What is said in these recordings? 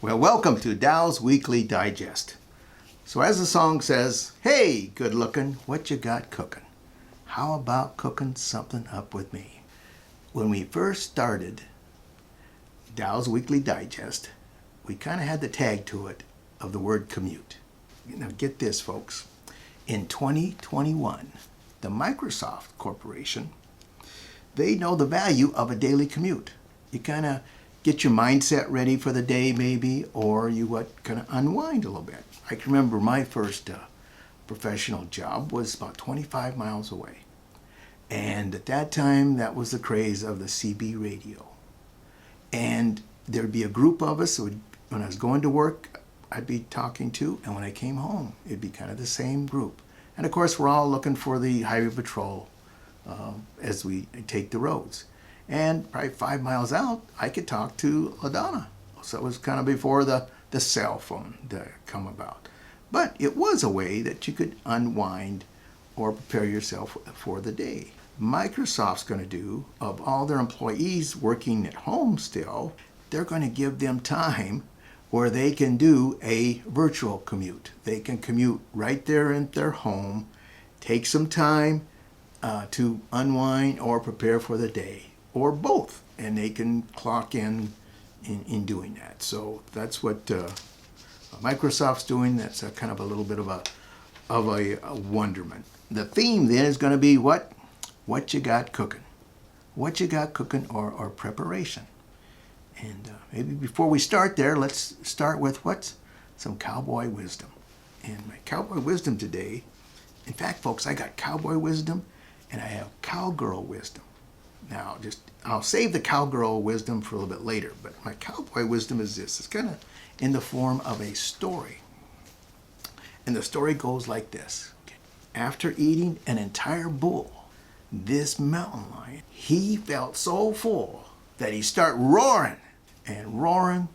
Well, welcome to Dow's Weekly Digest. So as the song says, hey, good looking, what you got cooking? How about cooking something up with me? When we first started Dow's Weekly Digest, we kind of had the tag to it of the word commute. Now get this, folks. In 2021, the Microsoft Corporation, they know the value of a daily commute. You kind of get your mindset ready for the day maybe, or you kind of unwind a little bit. I can remember my first professional job was about 25 miles away. And at that time, that was the craze of the CB radio. And there'd be a group of us, when I was going to work, I'd be talking to, and when I came home, it'd be kind of the same group. And of course, we're all looking for the highway patrol as we take the roads. And probably 5 miles out, I could talk to LaDonna. So it was kind of before the cell phone that come about. But it was a way that you could unwind or prepare yourself for the day. Microsoft's going to do, of all their employees working at home still, they're going to give them time where they can do a virtual commute. They can commute right there in their home, take some time to unwind or prepare for the day, or both, and they can clock in doing that. So that's what Microsoft's doing. That's a kind of a little bit of a wonderment. The theme then is going to be what you got cooking. What you got cooking or preparation. And maybe before we start there, let's start with some cowboy wisdom. And my cowboy wisdom today, in fact, folks, I got cowboy wisdom and I have cowgirl wisdom. Now, I'll save the cowgirl wisdom for a little bit later, but my cowboy wisdom is this. It's kind of in the form of a story. And the story goes like this. After eating an entire bull, this mountain lion, he felt so full that he started roaring and roaring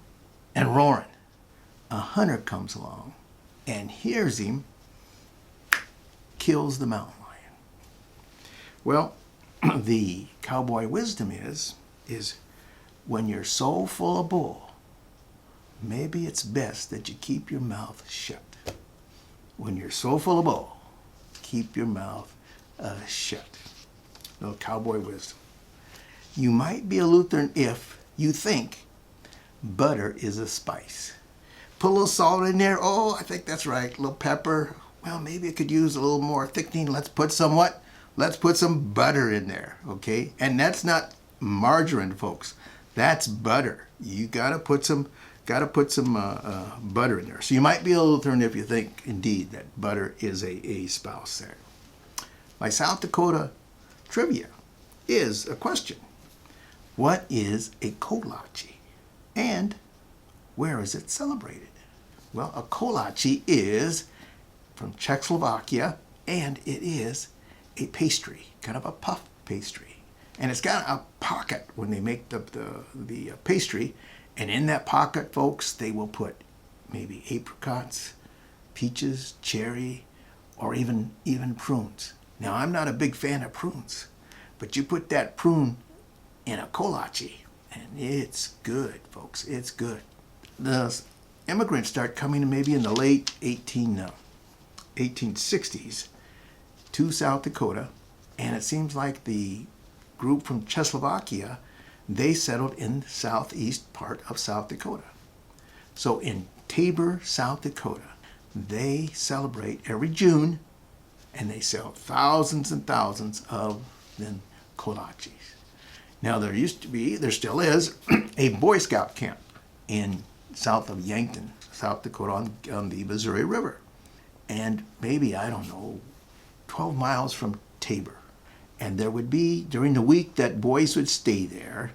and roaring. A hunter comes along and hears him, kills the mountain lion. Well, the cowboy wisdom is when you're so full of bull, maybe it's best that you keep your mouth shut. When you're so full of bull, keep your mouth shut. Little cowboy wisdom. You might be a Lutheran if you think butter is a spice. Put a little salt in there. Oh, I think that's right. A little pepper. Well, maybe it could use a little more thickening. Let's put some what? Let's put some butter in there, okay? And that's not margarine, folks. That's butter. You gotta put some butter in there. So you might be a Lutheran if you think indeed that butter is a spouse there. My South Dakota trivia is a question. What is a Kolache? And where is it celebrated? Well, a Kolache is from Czechoslovakia, and it is a pastry, kind of a puff pastry. And it's got a pocket when they make the pastry. And in that pocket, folks, they will put maybe apricots, peaches, cherry, or even prunes. Now, I'm not a big fan of prunes, but you put that prune in a Kolache, and it's good, folks. It's good. The immigrants start coming maybe in the late 1860s to South Dakota, and it seems like the group from Czechoslovakia, they settled in the southeast part of South Dakota. So in Tabor, South Dakota, they celebrate every June, and they sell thousands and thousands of them kolaches. Now there still is, a Boy Scout camp in south of Yankton, South Dakota on the Missouri River. And maybe, 12 miles from Tabor. And there would be, during the week that boys would stay there,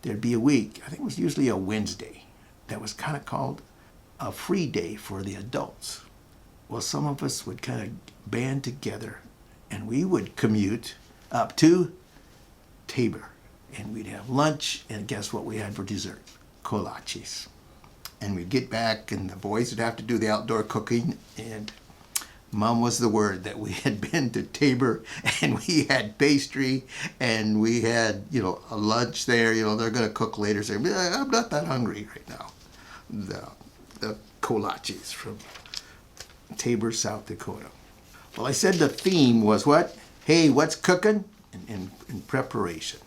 there'd be a week, I think it was usually a Wednesday, that was kind of called a free day for the adults. Well, some of us would kind of band together and we would commute up to Tabor. And we'd have lunch, and guess what we had for dessert? Kolaches. And we'd get back, and the boys would have to do the outdoor cooking, and Mom was the word that we had been to Tabor, and we had pastry, and we had, a lunch there. They're going to cook later. So I'm not that hungry right now. the Kolaches from Tabor, South Dakota. Well, I said the theme was what? Hey, what's cooking? In preparation.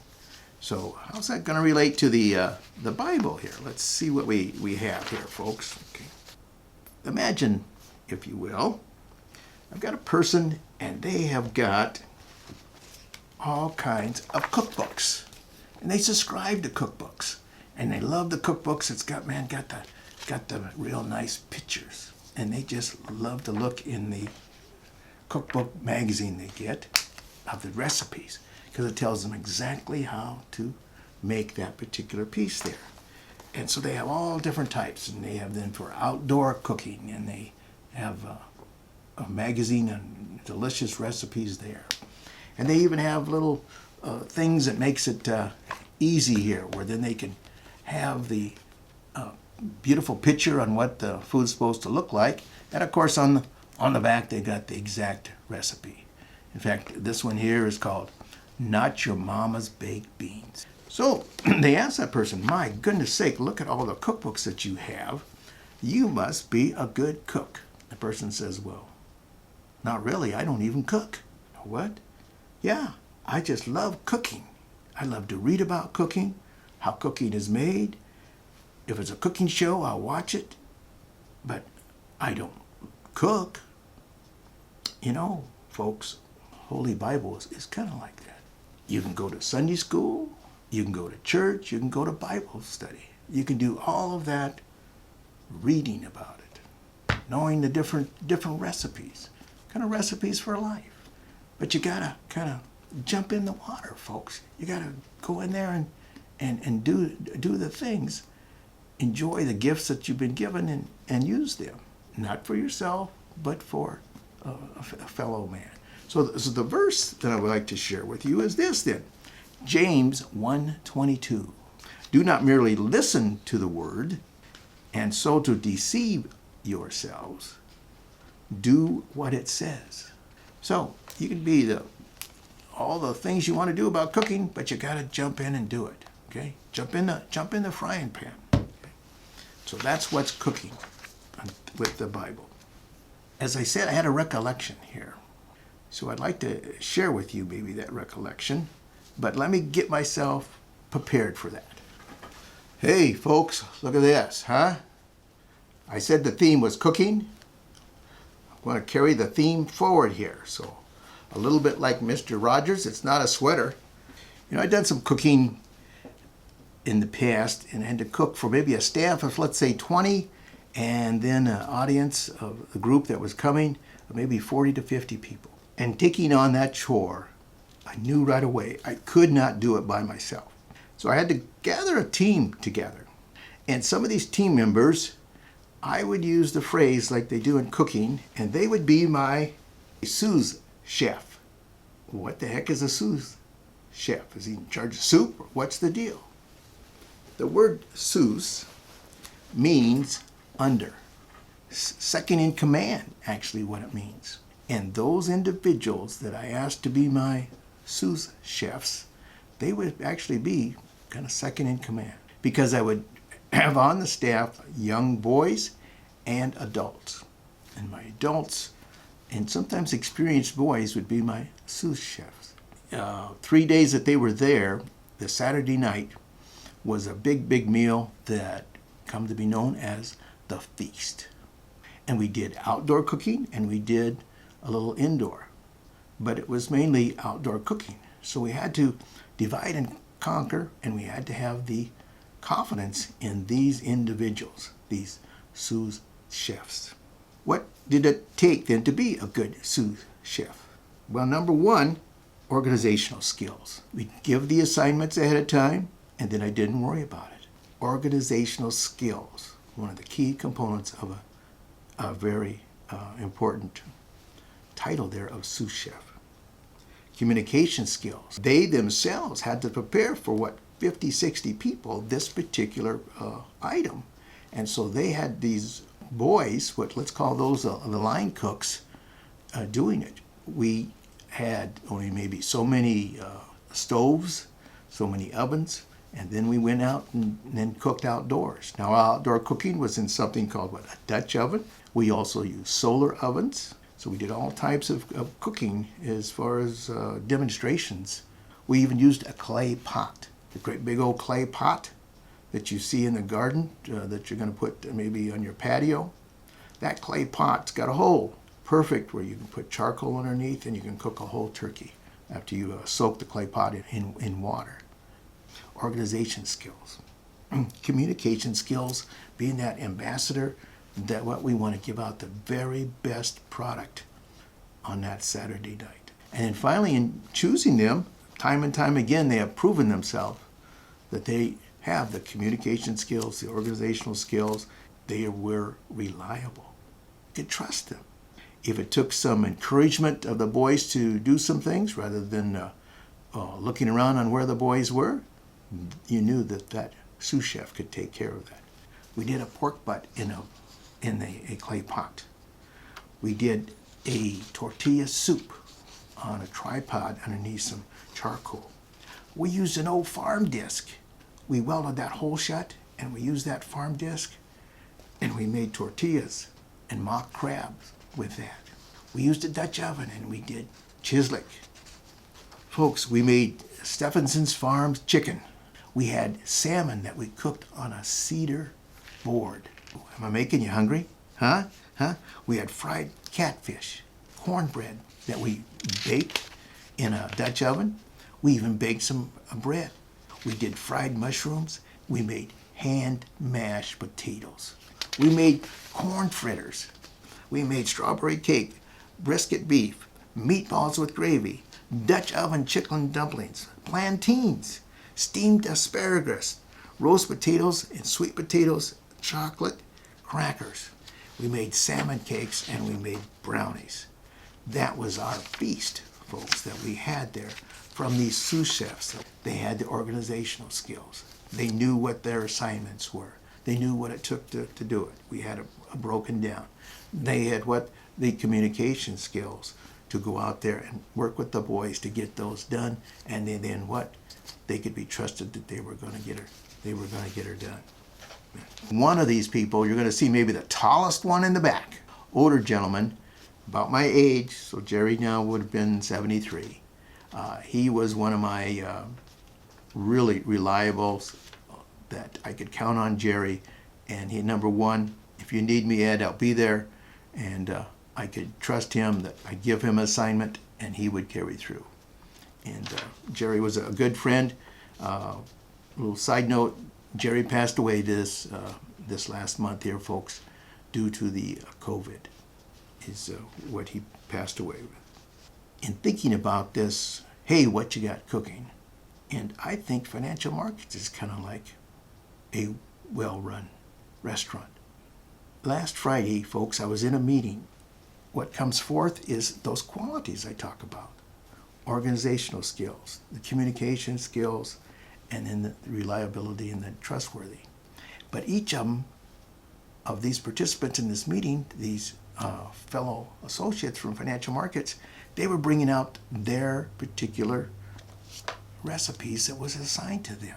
So how's that going to relate to the Bible here? Let's see what we have here, folks. Okay. Imagine, if you will, I've got a person and they have got all kinds of cookbooks. And they subscribe to cookbooks. And they love the cookbooks. It's got the real nice pictures. And they just love to look in the cookbook magazine they get of the recipes, because it tells them exactly how to make that particular piece there. And so they have all different types, and they have them for outdoor cooking, and they have a magazine on delicious recipes there. And they even have little things that makes it easy here, where then they can have the beautiful picture on what the food's supposed to look like. And of course on the back they got the exact recipe. In fact, this one here is called Not Your Mama's Baked Beans. So they asked that person, my goodness sake, look at all the cookbooks that you have. You must be a good cook. The person says, well, not really, I don't even cook. What? Yeah, I just love cooking. I love to read about cooking, how cooking is made. If it's a cooking show, I'll watch it, but I don't cook. You know, folks, Holy Bible is kind of like that. You can go to Sunday school, you can go to church, you can go to Bible study. You can do all of that reading about it, knowing the different recipes, kind of recipes for life. But you gotta kind of jump in the water, folks. You gotta go in there and do the things. Enjoy the gifts that you've been given and use them, not for yourself, but for a fellow man. So the verse that I would like to share with you is this then. James 1:22. Do not merely listen to the word and so to deceive yourselves. Do what it says. So you can be all the things you want to do about cooking, but you got to jump in and do it. Okay? Jump in the frying pan. Okay? So that's what's cooking with the Bible. As I said, I had a recollection here. So I'd like to share with you maybe that recollection, but let me get myself prepared for that. Hey folks, look at this, huh? I said the theme was cooking. I'm going to carry the theme forward here. So a little bit like Mr. Rogers, it's not a sweater. You know, I've done some cooking in the past and had to cook for maybe a staff of, let's say, 20, and then an audience of the group that was coming, maybe 40 to 50 people. And taking on that chore, I knew right away I could not do it by myself. So I had to gather a team together. And some of these team members, I would use the phrase like they do in cooking, and they would be my Sous chef. What the heck is a Sous chef? Is he in charge of soup? What's the deal? The word Sous means under. Second in command, actually, what it means. And those individuals that I asked to be my Sous chefs, they would actually be kind of second in command, because I would have on the staff young boys and adults. And my adults and sometimes experienced boys would be my Sous chefs. 3 days that they were there, the Saturday night was a big meal that come to be known as the feast. And we did outdoor cooking and we did a little indoor, but it was mainly outdoor cooking. So we had to divide and conquer, and we had to have the confidence in these individuals, these Sous chefs. What did it take then to be a good Sous chef? Well, number one, organizational skills. We'd give the assignments ahead of time, and then I didn't worry about it. Organizational skills, one of the key components of a very important title there of Sous chef. Communication skills. They themselves had to prepare for 50, 60 people this particular item. And so they had these boys, let's call those the line cooks, doing it. We had only maybe so many stoves, so many ovens, And then we went out and then cooked outdoors. Now, our outdoor cooking was in something called a Dutch oven. We also used solar ovens. So we did all types of cooking as far as demonstrations. We even used a clay pot, the great big old clay pot that you see in the garden that you're going to put maybe on your patio. That clay pot's got a hole, perfect, where you can put charcoal underneath and you can cook a whole turkey after you soak the clay pot in water. Organization skills, communication skills, being that ambassador, that what we want to give out the very best product on that Saturday night. And then finally, in choosing them, time and time again, they have proven themselves that they have the communication skills, the organizational skills. They were reliable. You could trust them. If it took some encouragement of the boys to do some things rather than looking around on where the boys were, you knew that sous chef could take care of that. We did a pork butt in a clay pot. We did a tortilla soup on a tripod underneath some charcoal. We used an old farm disc. We welded that hole shut and we used that farm disc and we made tortillas and mock crabs with that. We used a Dutch oven and we did chislic. Folks, we made Stephenson's Farms chicken. We had salmon that we cooked on a cedar board. Am I making you hungry? Huh? We had fried catfish, cornbread that we baked in a Dutch oven. We even baked some bread. We did fried mushrooms. We made hand mashed potatoes. We made corn fritters. We made strawberry cake, brisket beef, meatballs with gravy, Dutch oven chicken dumplings, plantains, steamed asparagus, roast potatoes and sweet potatoes, chocolate, crackers. We made salmon cakes and we made brownies. That was our feast, folks, that we had there from these sous chefs. They had the organizational skills. They knew what their assignments were. They knew what it took to do it. We had a broken down. They had the communication skills to go out there and work with the boys to get those done, and then they could be trusted that they were going to get her done. One of these people, you're going to see maybe the tallest one in the back, older gentleman, about my age, so Jerry now would have been 73. He was one of my really reliables that I could count on Jerry, and he, number one, if you need me, Ed, I'll be there, and I could trust him that I give him an assignment and he would carry through. And Jerry was a good friend. Little side note, Jerry passed away this last month here, folks, due to the COVID, is what he passed away with. In thinking about this, hey, what you got cooking? And I think financial markets is kind of like a well-run restaurant. Last Friday, folks, I was in a meeting. What comes forth is those qualities I talk about. Organizational skills, the communication skills, and then the reliability and the trustworthy. But each of these participants in this meeting, these fellow associates from financial markets, they were bringing out their particular recipes that was assigned to them,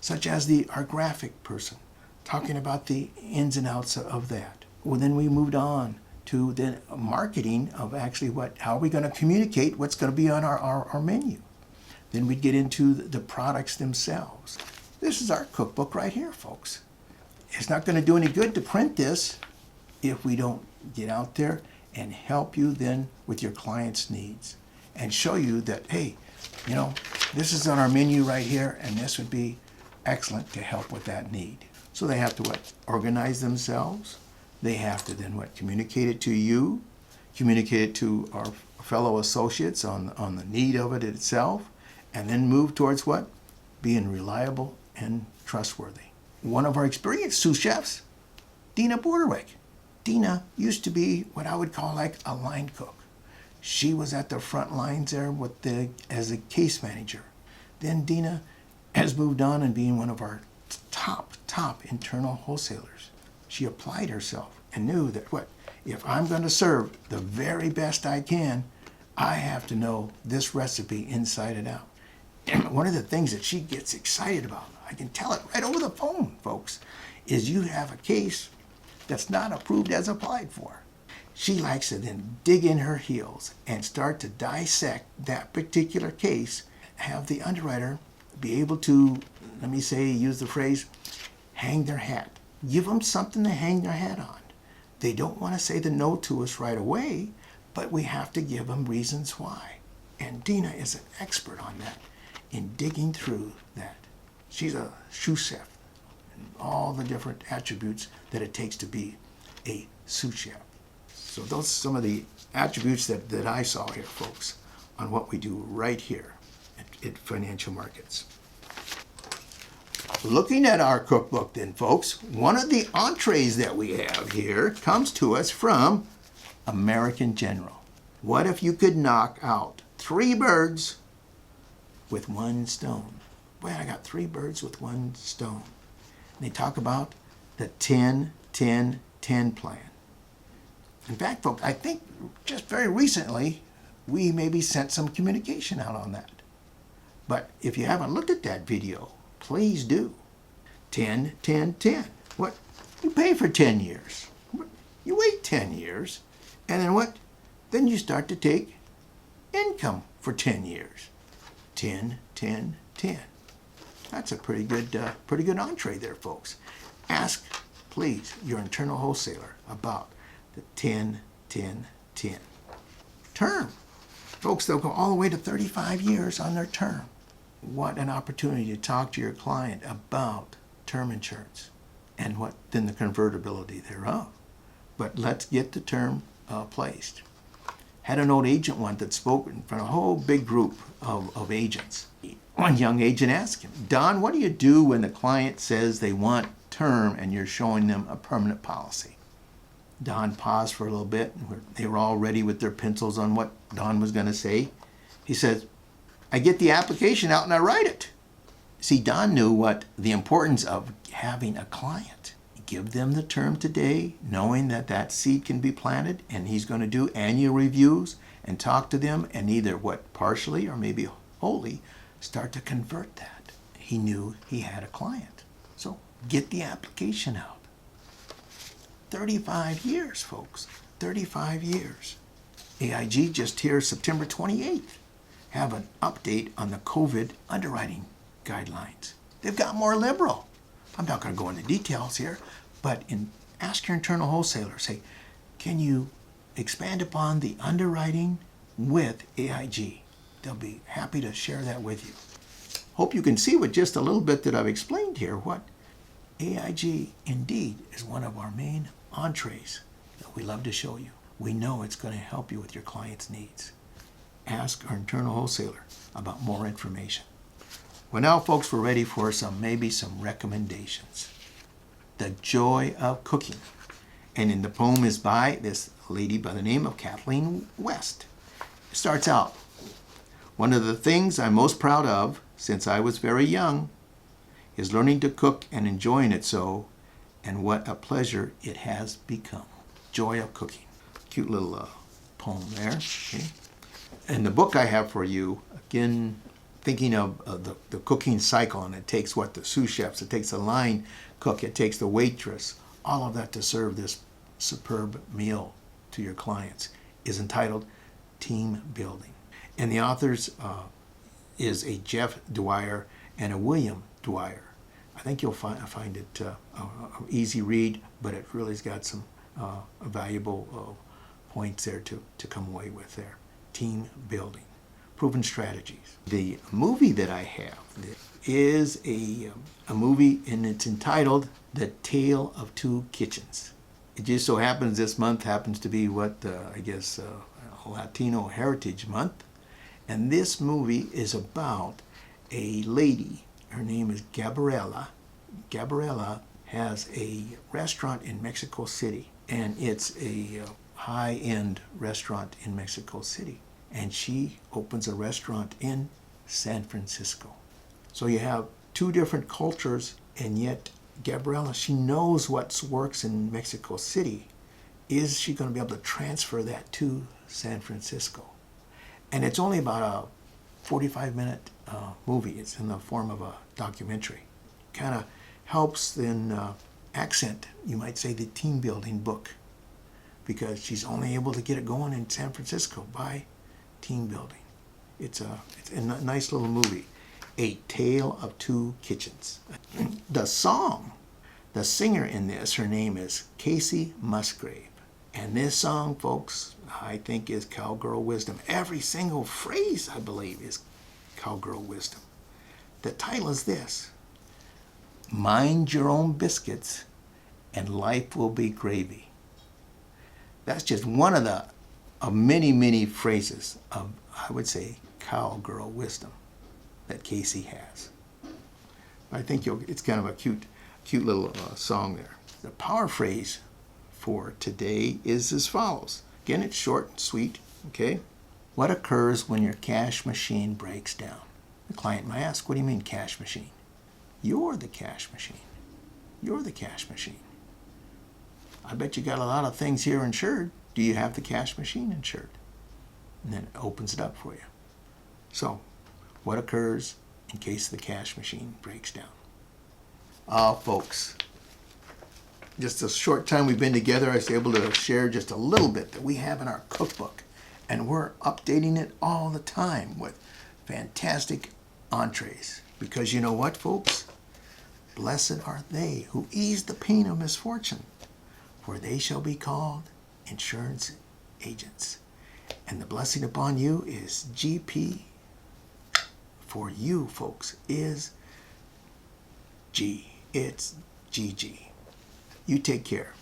such as our graphic person, talking about the ins and outs of that. Well, then we moved on to the marketing of actually how are we going to communicate what's going to be on our menu. Then we'd get into the products themselves. This is our cookbook right here, folks. It's not going to do any good to print this if we don't get out there and help you then with your client's needs and show you that, hey, this is on our menu right here, and this would be excellent to help with that need. So they have to organize themselves. They have to then communicate it to you, communicate it to our fellow associates on the need of it itself, and then move towards being reliable and trustworthy. One of our experienced sous chefs, Dina Borderwick. Dina used to be what I would call like a line cook. She was at the front lines there as a case manager. Then Dina has moved on and being one of our top internal wholesalers. She applied herself and knew that if I'm going to serve the very best I can, I have to know this recipe inside and out. one of the things that she gets excited about, I can tell it right over the phone, folks, is you have a case that's not approved as applied for. She likes to then dig in her heels and start to dissect that particular case, have the underwriter be able to, let me say, use the phrase, hang their hat. Give them something to hang their hat on. They don't want to say the no to us right away, but we have to give them reasons why. And Dina is an expert on that, in digging through that. She's a sous chef, and all the different attributes that it takes to be a sous chef. So those are some of the attributes that I saw here, folks, on what we do right here at Financial Markets. Looking at our cookbook then, folks, one of the entrees that we have here comes to us from American General. What if you could knock out 3 birds with 1 stone? Boy, I got 3 birds with 1 stone. And they talk about the 10-10-10 plan. In fact, folks, I think just very recently, we maybe sent some communication out on that. But if you haven't looked at that video, please do. 10-10-10. What? You pay for 10 years. You wait 10 years. And then what? Then you start to take income for 10 years. 10-10-10. That's a pretty good entree there, folks. Ask, please, your internal wholesaler about the 10-10-10 term. Folks, they'll go all the way to 35 years on their term. What an opportunity to talk to your client about term insurance and what then the convertibility thereof. But let's get the term placed. Had an old agent once that spoke in front of a whole big group of agents. One young agent asked him, Don, what do you do when the client says they want term and you're showing them a permanent policy? Don paused for a little bit. They were all ready with their pencils on what Don was going to say. He says, I get the application out and I write it. See, Don knew what the importance of having a client. Give them the term today, knowing that that seed can be planted, and he's going to do annual reviews and talk to them and either what partially or maybe wholly start to convert that. He knew he had a client. So get the application out. 35 years, folks. 35 years. AIG just here September 28th have an update on the COVID underwriting guidelines. They've got more liberal. I'm not going to go into details here, but ask your internal wholesaler, say, can you expand upon the underwriting with AIG? They'll be happy to share that with you. Hope you can see with just a little bit that I've explained here what AIG indeed is one of our main entrees that we love to show you. We know it's going to help you with your client's needs. Ask our internal wholesaler about more information. Well, now, folks, we're ready for maybe some recommendations. The Joy of Cooking. And in the poem is by this lady by the name of Kathleen West. It starts out, one of the things I'm most proud of since I was very young is learning to cook and enjoying it so, and what a pleasure it has become. Joy of Cooking. Cute little poem there. Okay. And the book I have for you, again, thinking of the cooking cycle, and it takes the sous chefs, it takes the line cook, it takes the waitress, all of that to serve this superb meal to your clients, is entitled Team Building. And the authors is a Jeff Dwyer and a William Dwyer. I think you'll find it an easy read, but it really's got some valuable points there to come away with there. Team Building. Proven strategies. The movie that I have is a movie, and it's entitled The Tale of Two Kitchens. It just so happens this month happens to be Latino Heritage Month. And this movie is about a lady. Her name is Gabriela. Gabriela has a restaurant in Mexico City, and it's a high-end restaurant in Mexico City. And she opens a restaurant in San Francisco. So you have two different cultures, and yet Gabriela, she knows what works in Mexico City. Is she going to be able to transfer that to San Francisco? And it's only about 45-minute movie. It's in the form of a documentary. Kind of helps in accent, you might say, the team building book, because she's only able to get it going in San Francisco by team building. It's a nice little movie. A Tale of Two Kitchens. The song, the singer in this, her name is Kacey Musgrave. And this song, folks, I think is Cowgirl Wisdom. Every single phrase, I believe, is Cowgirl Wisdom. The title is this: Mind your own biscuits and life will be gravy. That's just one of the many, many phrases of, I would say, Cowgirl Wisdom that Kacey has. I think it's kind of a cute little song there. The power phrase for today is as follows. Again, it's short and sweet, okay? What occurs when your cash machine breaks down? The client might ask, what do you mean cash machine? You're the cash machine. You're the cash machine. I bet you got a lot of things here insured. Do you have the cash machine insured? And then it opens it up for you. So, what occurs in case the cash machine breaks down? Folks, just a short time we've been together, I was able to share just a little bit that we have in our cookbook. And we're updating it all the time with fantastic entrees. Because you know what, folks? Blessed are they who ease the pain of misfortune, for they shall be called insurance agents. And the blessing upon you is GP. For you, folks, is G. It's GG. You take care.